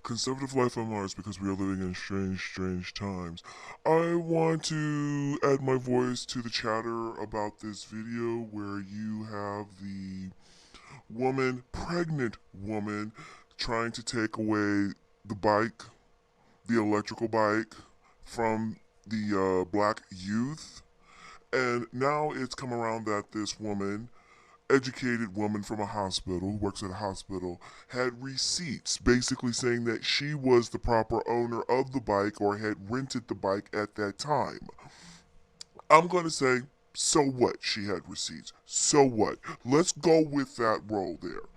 Conservative life on Mars because we are living in strange times. I want to add my voice to the chatter about this video where you have the pregnant woman, trying to take away the bike, the electrical bike, from the black youth. And now it's come around that this woman, educated woman from a hospital, who works at a hospital, had receipts basically saying that she was the proper owner of the bike or had rented the bike at that time. I'm going to say, so what? She had receipts. So what? Let's go with that role there.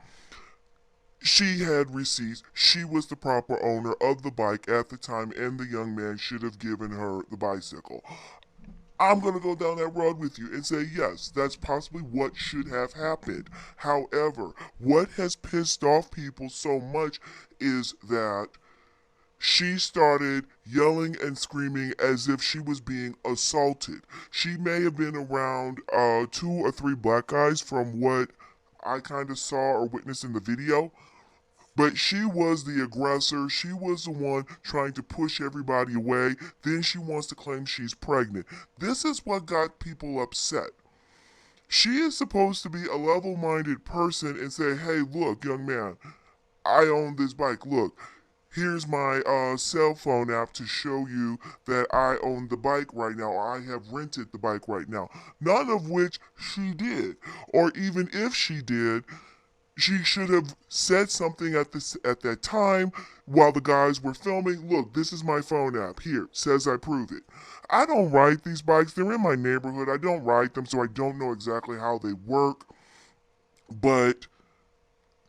She had receipts. She was the proper owner of the bike at the time, and the young man should have given her the bicycle. I'm going to go down that road with you and say, yes, that's possibly what should have happened. However, what has pissed off people so much is that she started yelling and screaming as if she was being assaulted. She may have been around 2 or 3 black guys from what I kind of saw or witnessed in the video. But she was the aggressor. She was the one trying to push everybody away. Then she wants to claim she's pregnant. This is what got people upset. She is supposed to be a level-minded person and say, hey, look, young man, I own this bike. Look, here's my cell phone app to show you that I own the bike right now. I have rented the bike right now. None of which she did. Or even if she did, she should have said something at that time while the guys were filming. Look, this is my phone app. Here, says I prove it. I don't ride these bikes. They're in my neighborhood. I don't ride them, so I don't know exactly how they work. But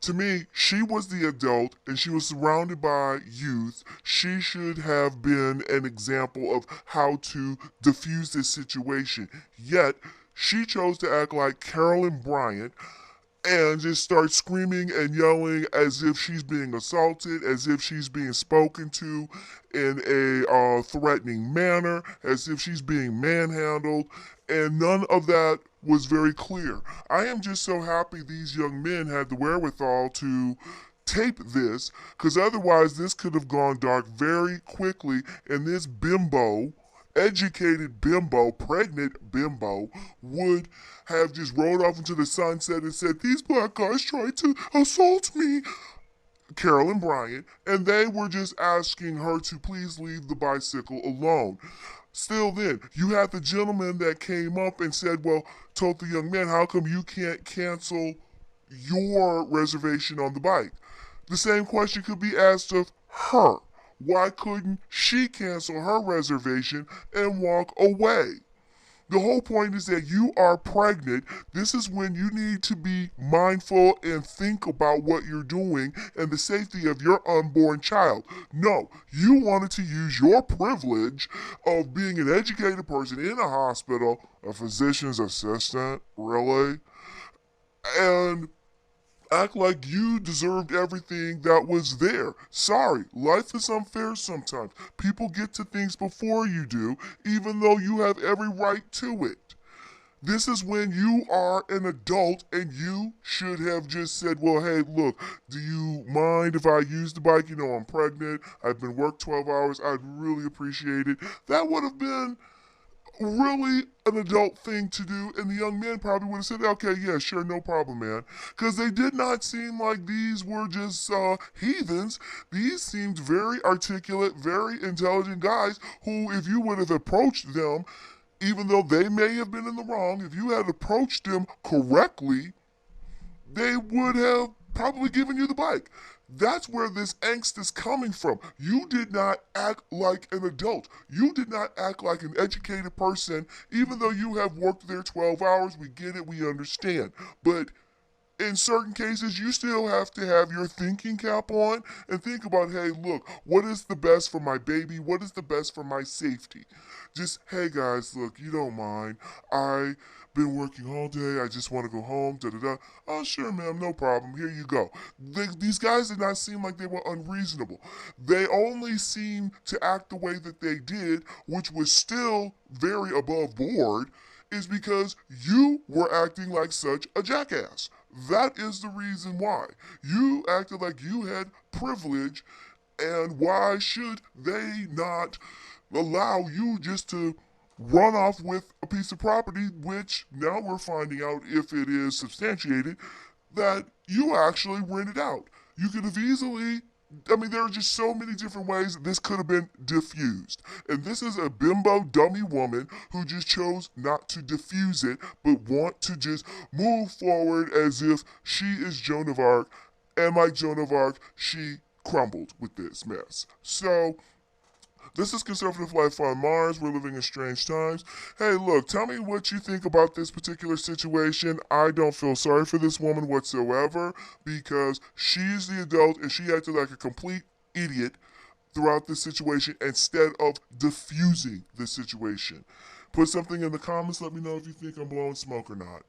to me, she was the adult and she was surrounded by youth. She should have been an example of how to diffuse this situation. Yet, she chose to act like Carolyn Bryant and just start screaming and yelling as if she's being assaulted, as if she's being spoken to in a threatening manner, as if she's being manhandled, and none of that was very clear. I am just so happy these young men had the wherewithal to tape this, because otherwise this could have gone dark very quickly, and this bimbo, educated bimbo, pregnant bimbo, would have just rode off into the sunset and said, these black guys tried to assault me, Carolyn Bryant, and they were just asking her to please leave the bicycle alone. Still then, you had the gentleman that came up and said, well, told the young man, how come you can't cancel your reservation on the bike? The same question could be asked of her. Why couldn't she cancel her reservation and walk away? The whole point is that you are pregnant. This is when you need to be mindful and think about what you're doing and the safety of your unborn child. No, you wanted to use your privilege of being an educated person in a hospital, a physician's assistant, really, and act like you deserved everything that was there. Sorry, life is unfair sometimes. People get to things before you do, even though you have every right to it. This is when you are an adult and you should have just said, well, hey, look, do you mind if I use the bike? You know, I'm pregnant. I've been worked 12 hours. I'd really appreciate it. That would have been really an adult thing to do, and the young man probably would have said, okay, yeah, sure, no problem, man. Because they did not seem like these were just heathens. These seemed very articulate, very intelligent guys who, if you would have approached them, even though they may have been in the wrong, if you had approached them correctly, they would have probably given you the bike. That's where this angst is coming from. You did not act like an adult. You did not act like an educated person, even though you have worked there 12 hours. We get it, we understand. But in certain cases, you still have to have your thinking cap on and think about, hey, look, what is the best for my baby? What is the best for my safety? Just, hey guys, look, you don't mind. I've been working all day. I just want to go home. Da da da. Oh, sure, ma'am, no problem. Here you go. These guys did not seem like they were unreasonable. They only seemed to act the way that they did, which was still very above board, is because you were acting like such a jackass. That is the reason why. You acted like you had privilege And why should they not allow you just to run off with a piece of property, which now we're finding out, if it is substantiated, that you actually rented out? You could have easily, I mean, there are just so many different ways this could have been diffused. And this is a bimbo dummy woman who just chose not to diffuse it, but want to just move forward as if she is Joan of Arc. And like Joan of Arc, she crumbled with this mess. So, this is Conservative Life on Mars. We're living in strange times. Hey, look, tell me what you think about this particular situation. I don't feel sorry for this woman whatsoever because she's the adult and she acted like a complete idiot throughout this situation instead of diffusing the situation. Put something in the comments. Let me know if you think I'm blowing smoke or not.